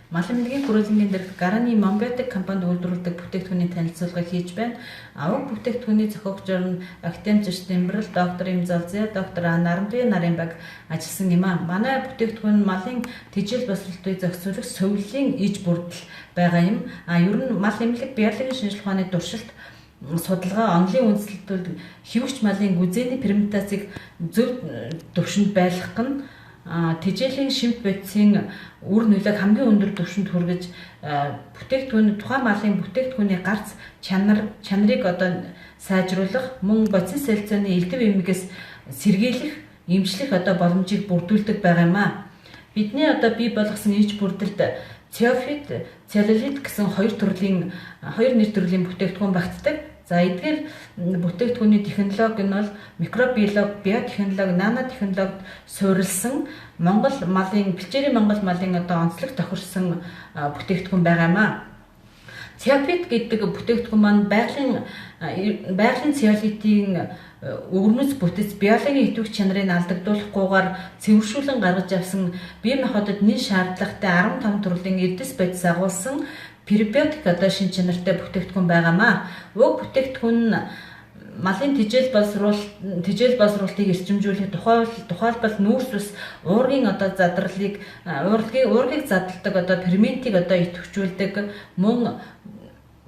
Мал эмнэлгийн хүрээлэнгийн дэрх Гараны Монбиотек компанид үйлдвэрлэдэг бүтээгдэхүүний танилцуулгыг хийж байна. Уг бүтээгдэхүүний зохиогчор нь академик Дэмбэрэл, доктор Имзалзя, доктор Нарамдын нарын баг ажилласан юм аа. Манай бүтээгдэхүүн малын тэжээл босролтыг зохицуулах совлын иж бүрдэл байгаа юм. Ер нь мал эмнэлэг биологийн шинжилгээ ухааны туршилт судалгаа онлын үндэслэлд хэвгч малын гүзээний ферментацийг зөв түвшинд байлгах нь тэжээлийн шимт бодисын үр нөлөөг хамгийн өндөр түвшинд хүргэж бүтээгдэхүүн тухайн малын бүтээгдэхүүний гарц чанарыг сайжруулах мөн бодисын солилцооны элдв эмгээс сэргийлэх эмчлэх боломжийг бүрдүүлдэг байгаа юм аа. Бидний бий болгосон иж бүрдэлд цеофит, целлюлит гэсэн хоёр нэр төрлийн бүтээгдэхүүн багтдаг. За эдгээр бүтээгдэхүүний технологи нь бол микробиологи, биотехнологи, нанотехнологид суурилсан бэлчээрийн Монгол малын онцлог тохирсон бүтээгдэхүүн байгаа юм аа. Цеофит гэдэг бүтээгдэхүүн маань байгалийн цеолитийн өвөрмөц бүтэц биологийн идэвх чанарыг алдагдуулахгүйгээр цэвэршүүлэн гаргаж авсан бие махбодод нэн шаардлагатай 15 төрлийн эрдэс бодис агуулсан пребиотик шин чанартай бүтээгдэхүүн байгаамаа. Уг бүтээгдэхүүн нь малын тэжээл боловсруулалтыг эрчимжүүлэх тухайлбал нүүрс ус уургийн задралыг уургийг задалдаг ферментийг идэвхжүүлдэг мөн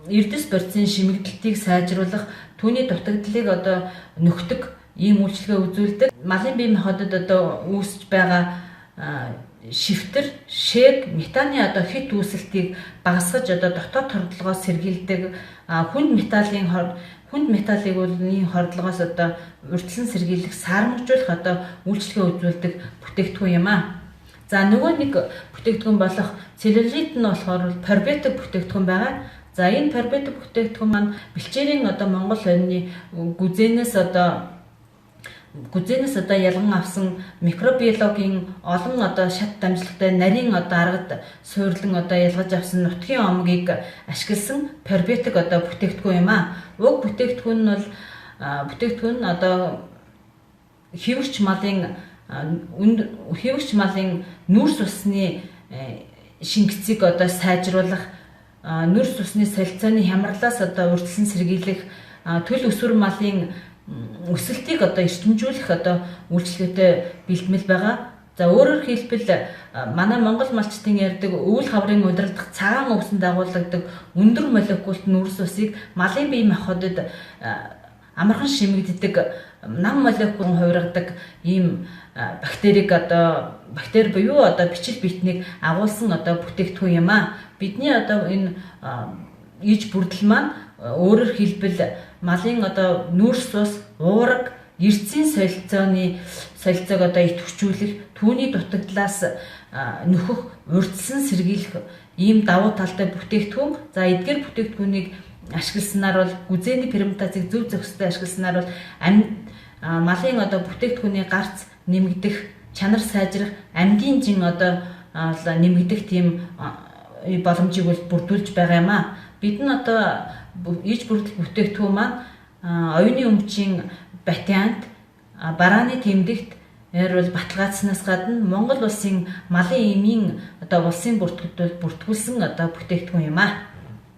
эрдэс бодисын шимэгдэлтийг сайжруулах түүний дутагдлыг нөхдөг ийм үйлчлэгээ үзүүлдэг. Малын бие махбодод үүсэж байгаа шифтер, шээг, метаны хит үүсэлтийг багасгаж дотоод хордлогоос сэргийлдэг. Хүнд металлыг энэ хордлогоос урьдчилан сэргийлэх, саармагжуулах үйлчлэгээ үзүүлдэг бүтээгдэхүүн юм аа. За нөгөө нэг бүтээгдэхүүн болох целлюлит нь болохоор пробиотик бүтээгдэхүүн байгаа. За энэ пробиотик бүтээгдэхүүн маань бэлчээрийн Монгол хоньны гүзээнээс ялган авсан микробиологийн олон шат дамжлагтай нарийн аргад суйрлан ялгаж авсан нутгийн омгийг ашигласан пробиотик бүтээгдэхүүн юм аа. Уг бүтээгдэхүүн нь хэвгч малын нүүрс усны шингэцийг сайжруулах, нүүрс усны солилцооны хямралаас урьдчилан сэргийлэх, төл өсвөр малын өсөлтийг эрчимжүүлэх үйлчлэгээтэй бэлтгэл байгаа. За өөрөөр хэлбэл манай монгол малчдын ярьдаг өвөл хаврын удирдах цагаан өвсөн дагуулдаг өндөр молекулт нүүрс усыг малын бие махбодод амархан шимэгддэг нам молекулын хувиргадаг ийм бактери буюу бичил битнийг агуулсан бүтээгдэхүүн юм аа. Бидний энэ иж бүрдэл маань өөрөөр хэлбэл малын нүүрс ус, уурга, эрдсийн солилцоог идэвхжүүлэх, түүний дутагдлаас нөхөх, урьдчилан сэргийлэх ийм давуу талтай бүтээгдэхүүн. За эдгээр бүтээгдэхүүнийг ашигласнаар бол гүзээний ферментацийг зөв зохистой ашигласнаар бол малын бүтээгдэхүүний гарц нэмэгдэх, чанар сайжрах, амьдын жин нэмэгдэх тийм боломжийг бүрдүүлж байгаа юм аа. Бид нь иж бүрдэл бүтээгдэхүүн маань оюуны өмчийн батиант, барааны тэмдэгт баталгаажснаас гадна Монгол улсын малын эмийн улсын бүртгүүлсэн бүтээгдэхүүн юм аа.